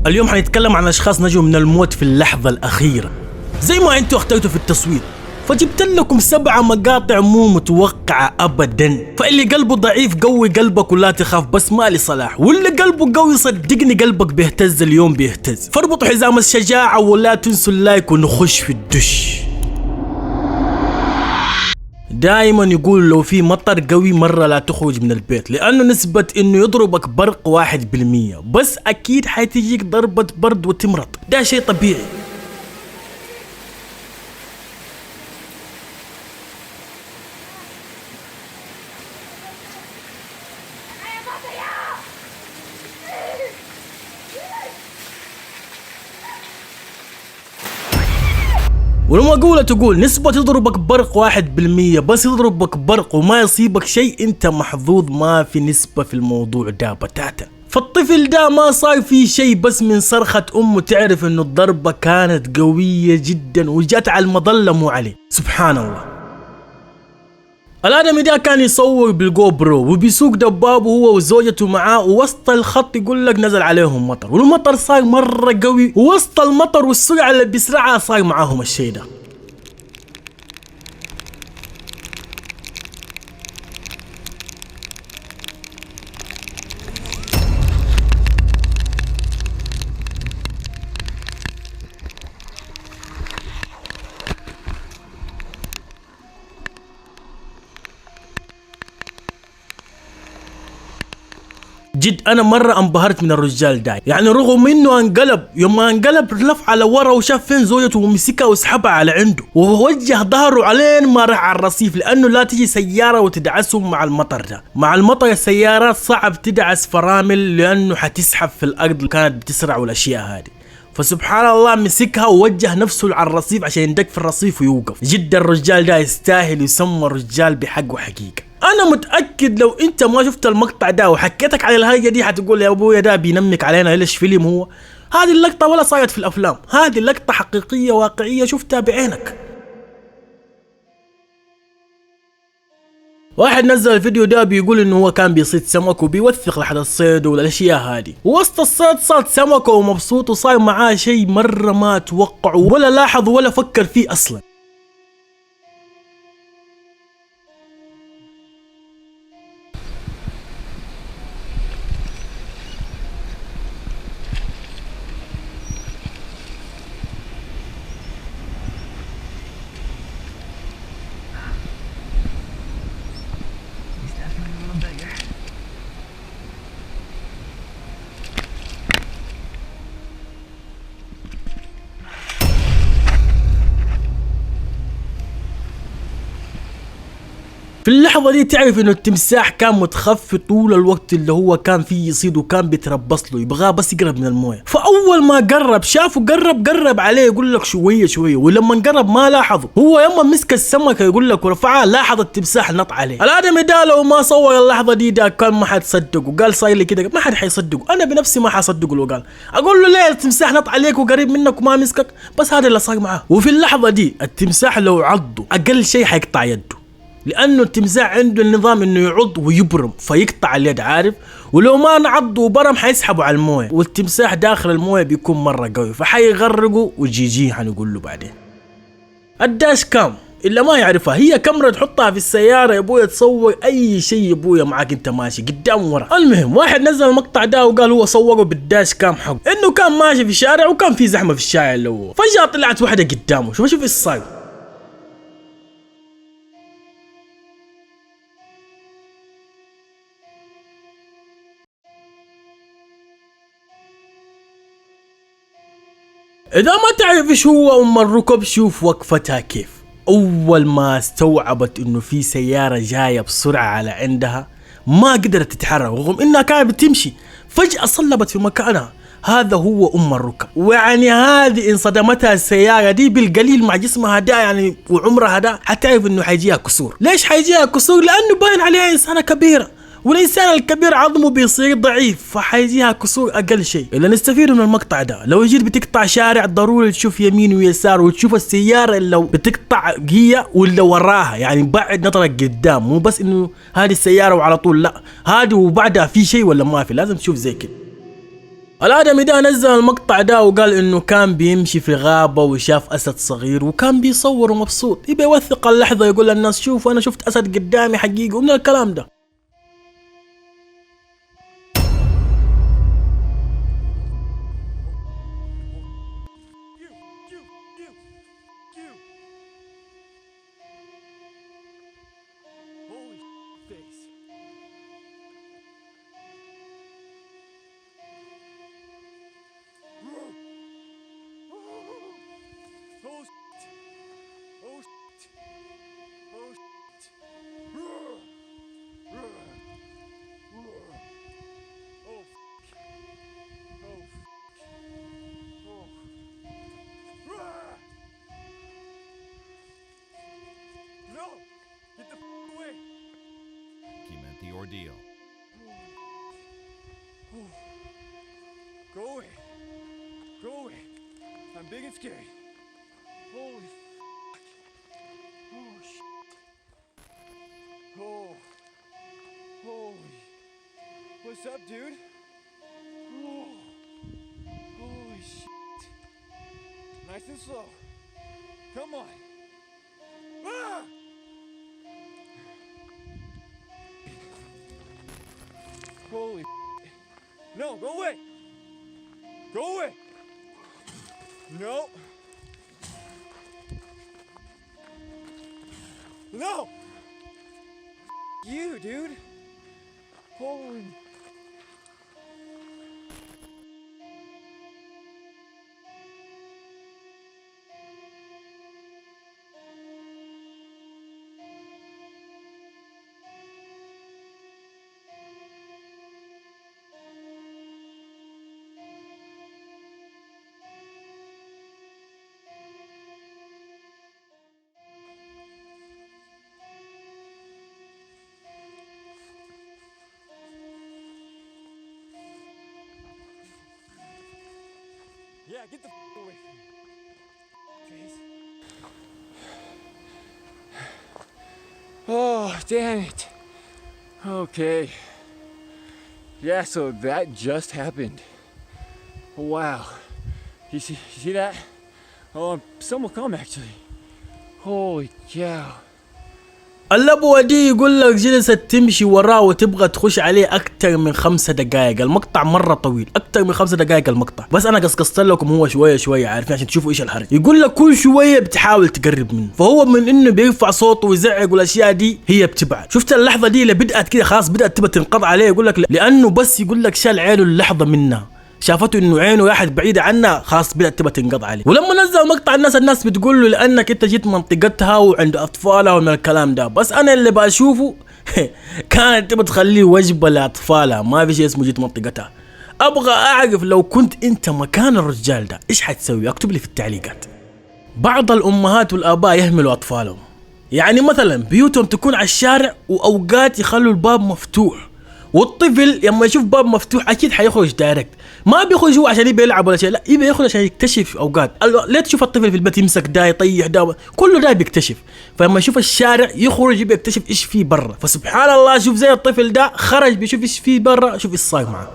اليوم حنتكلم عن اشخاص نجوا من الموت في اللحظة الأخيرة زي ما انتوا اخترتوا في التصويت، فجبت لكم 7 مقاطع مو متوقعة أبدا. فاللي قلبه ضعيف قوي قلبك ولا تخاف، بس ما لصلاح، واللي قلبه قوي صدقني قلبك بيهتز اليوم بيهتز. فاربطوا حزام الشجاعة ولا تنسوا اللايك ونخش في الدش. دائما يقول لو في مطر قوي مرة لا تخرج من البيت، لأنه نسبة إنه يضربك برق 1%، بس أكيد حتجيك ضربة برد وتمرض، ده شيء طبيعي. ولما أقول تقول نسبة يضربك برق 1%، بس يضربك برق وما يصيبك شيء انت محظوظ، ما في نسبة في الموضوع ده بتاتا. فالطفل ده ما صار فيه شيء، بس من صرخة امه تعرف انه الضربة كانت قوية جدا وجات على المظلة مو عليه. سبحان الله. الآدمي ده كان يصور بالجو برو وبيسوق دبابه هو وزوجته معاه، ووسط الخط يقول لك نزل عليهم مطر، والمطر صار مرة قوي، ووسط المطر والسرعة اللي بيسرعها صار معاهم الشيء ده. جد انا مرة انبهرت من الرجال ده، يعني رغم انه انقلب، يوم ما انقلب لف على ورا وشاف فين زوجته ومسكها وسحبها على عنده، ووجه ظهره علين ما راح على الرصيف، لانه لا تجي سيارة وتدعسهم مع المطر ده. مع المطر السيارات صعب تدعس فرامل لانه حتسحب في الارض اللي كانت بتسرع والاشياء هذه. فسبحان الله مسكها ووجه نفسه على الرصيف عشان يندق في الرصيف ويوقف. جدا الرجال ده يستاهل يسمى رجال بحق وحقيقة. انا متاكد لو انت ما شفت المقطع ده وحكيتك على الهرجه دي حتقول يا ابويا ده بينمك علينا، ليش فيلم هو؟ هذه اللقطه ولا صارت في الافلام، هذه اللقطه حقيقيه واقعيه شفتها بعينك. واحد نزل الفيديو ده بيقول انه هو كان بيصيد سمك وبيوثق لحد الصيد والاشياء هذه، ووسط الصيد صاد سمكه ومبسوط وصار معاه شيء مره ما توقعه ولا لاحظ ولا فكر فيه اصلا. في اللحظة دي تعرف انه التمساح كان متخفي طول الوقت اللي هو كان فيه يصيد، وكان بيتربص له يبغاه بس يقرب من المويه. فاول ما قرب شافه قرب عليه يقول لك شوية شوية، ولما قرب ما لاحظه، هو يوم مسك السمكة يقول لك ورفعها لاحظ التمساح نط عليه. الادمي ده لو ما صور اللحظة دي ده كان ما حد صدقه، وقال صاير لي كده ما حد حيصدقه، انا بنفسي ما حصدقه. لو قال اقول له ليه التمساح نط عليك وقريب منك وما مسكك، بس هذا اللي صار معاه. وفي اللحظة دي التمساح لو عضه اقل شيء حيقطع يده، لانه التمساح عنده النظام انه يعض ويبرم فيقطع اليد، عارف؟ ولو ما نعض وبرم حيسحبوا على المويه، والتمساح داخل المويه بيكون مره قوي فحيغرقوا وجي حنقول له بعدين. الداش كام اللي ما يعرفها هي كاميرا تحطها في السياره يا ابويا، تصور اي شيء يا ابويا معاك انت ماشي قدام ورا. المهم واحد نزل المقطع ده وقال هو صوره بالداش كام حق انه كان ماشي في الشارع وكان في زحمه في الشارع اللي هو، فجاه طلعت واحده قدامه. شوف ايش صار. إذا ما تعرف إيش هو أم الركب، شوف وقفتها كيف. أول ما استوعبت إنه في سيارة جاية بسرعة على عندها ما قدرت تتحرك رغم إنها كانت بتمشي، فجأة صلبت في مكانها. هذا هو أم الركب. ويعني هذه إن صدمتها السيارة دي بالقليل مع جسمها ده يعني وعمرها ده حتعرف إنه حيجيها كسور. ليش حيجيها كسور؟ لأنه باين عليها إنسانة كبيرة، والإنسان الكبير عظمه بيصير ضعيف فحيجيها كسور أقل شيء. إلا نستفيد من المقطع ده، لو جيت بتقطع شارع ضروري تشوف يمين ويسار وتشوف السيارة اللي لو بتقطع هي واللي وراها، يعني بعد نظرك قدام، مو بس إنه هذه السيارة وعلى طول، لا هذه وبعدها في شيء ولا ما في، لازم تشوف زي كده. الآدمي ده نزل المقطع ده وقال انه كان بيمشي في غابة وشاف اسد صغير وكان بيصور ومبسوط، يبي يوثق اللحظة يقول للناس شوفوا انا شفت اسد قدامي حقيقي ومن الكلام ده. The ordeal. Go away. Go away. I'm big and scary. Holy fuck. Oh shit. Oh. Holy. What's up, dude? Oh. Holy shit. Nice and slow. Come on. Ah! Holy no, go away! Go away! No! No! You, dude! Holy... Yeah, get the away from me. Face. Oh, damn it. Okay. Yeah, so that just happened. Wow. You see that? Oh, someone come actually. Holy cow. اللبوة دي يقول لك جلست تمشي وراه وتبغى تخش عليه أكتر من 5 دقائق، المقطع مرة طويل، أكتر من 5 دقائق المقطع، بس أنا قصقصت لكم هو شوية شوية عارفين عشان تشوفوا إيش الحرج. يقول لك كل شوية بتحاول تقرب منه، فهو من إنه بيرفع صوته ويزعق والأشياء دي هي بتبعد. شفت اللحظة دي اللي بدأت كده خلاص بدأت تبغى تنقض عليه، يقول لك لأنه بس يقول لك شال عينه اللحظة منها، شافته انه عينه واحد بعيدة عنها خلاص بدأت تبى تنقض عليه. ولما نزل مقطع الناس بتقول له لانك انت جيت منطقتها وعند اطفالها ومن الكلام ده، بس انا اللي بشوفه كانت تبى تخليه وجبة لاطفالها، ما في شيء اسمه جيت منطقتها. ابغى اعرف لو كنت انت مكان الرجال ده ايش حتسوي؟ اكتب لي في التعليقات. بعض الامهات والاباء يهملوا اطفالهم، يعني مثلا بيوتهم تكون على الشارع واوقات يخلوا الباب مفتوح، والطفل لما يشوف باب مفتوح اكيد حيخرج دايركت، ما بيخرج هو عشان يبي يلعب ولا شيء، لا يبي يخرج عشان يكتشف. اوقات ليه تشوف الطفل في البيت يمسك دا يطيح دا كله دا بيكتشف، فلما يشوف الشارع يخرج يبي يكتشف ايش فيه برا. فسبحان الله شوف زي الطفل ده خرج بيشوف ايش فيه برا، شوف ايش صاير معاه.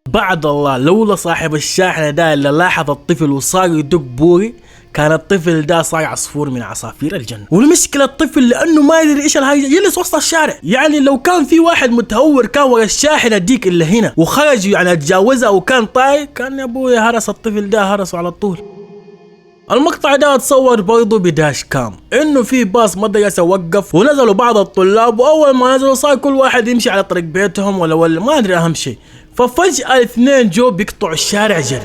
بعد الله لولا صاحب الشاحنة ده اللي لاحظ الطفل وصار يدق بوري كان الطفل ده صار عصفور من عصافير الجنة. والمشكلة الطفل لأنه ما يدري إيش الحاجة يجلس وسط الشارع، يعني لو كان في واحد متهور كان ورا الشاحنة ديك اللي هنا وخرج يعني اتجاوزها وكان طاير كان يا أبوي هرس الطفل ده هرسه على طول. المقطع ده اتصور برضه بداش كام، انه في باص مدرسة وقف ونزلوا بعض الطلاب، واول ما نزلوا صار كل واحد يمشي على طريق بيتهم ولا ما ادري اهم شيء، ففجأة الاثنين جو بيقطعوا الشارع جري.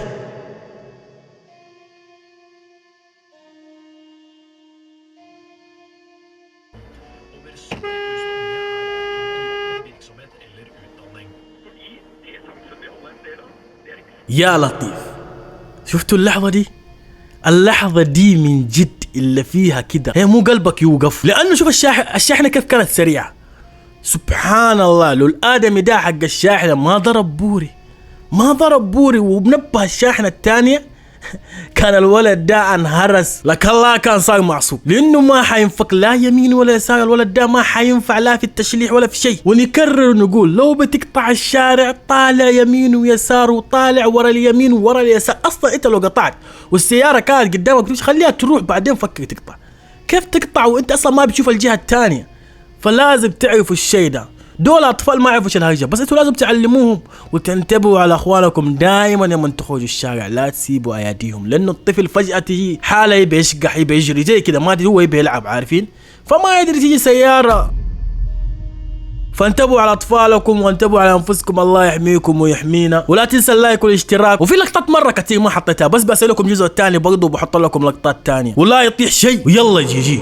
يا لطيف شفتوا اللحظة دي؟ اللحظة دي من جد اللي فيها كده هي مو قلبك يوقف، لأنه شوف الشاحنة كيف كانت سريعة، سبحان الله، لو الآدمي ده حق الشاحنة ما ضرب بوري وبنبه الشاحنة الثانية كان الولد ده انهرس لك الله، كان صار معصوب، لانه ما حينفك لا يمين ولا يسار. الولد ده ما حينفع لا في التشليح ولا في شيء. ونكرر نقول لو بتقطع الشارع طالع يمين ويسار وطالع ورا اليمين وورا اليسار. اصلا انت لو قطعت والسياره كانت قدامك مش خليها تروح، بعدين فكر تقطع. كيف تقطع وانت اصلا ما بتشوف الجهه الثانيه؟ فلازم تعرفوا الشيء ده. دول اطفال ما يعرفوا ايش الهرجه، بس انتوا لازم تعلموهم وتنتبهوا على اخوانكم دائما لما تخرجوا الشارع، لا تسيبوا اياديهم، لانه الطفل فجاه تجي حاله يبي يشقح يبي يجري زي كده، ما ادري هو يبي يلعب، عارفين؟ فما يدري تيجي سياره. فانتبهوا على اطفالكم وانتبهوا على انفسكم، الله يحميكم ويحمينا. ولا تنسى اللايك والاشتراك. وفي لقطات مره كثير ما حطيتها، بس بسألكم الجزء الثاني برضه بحط لكم لقطات ثانيه، ولا يطيح شيء. ويلا جي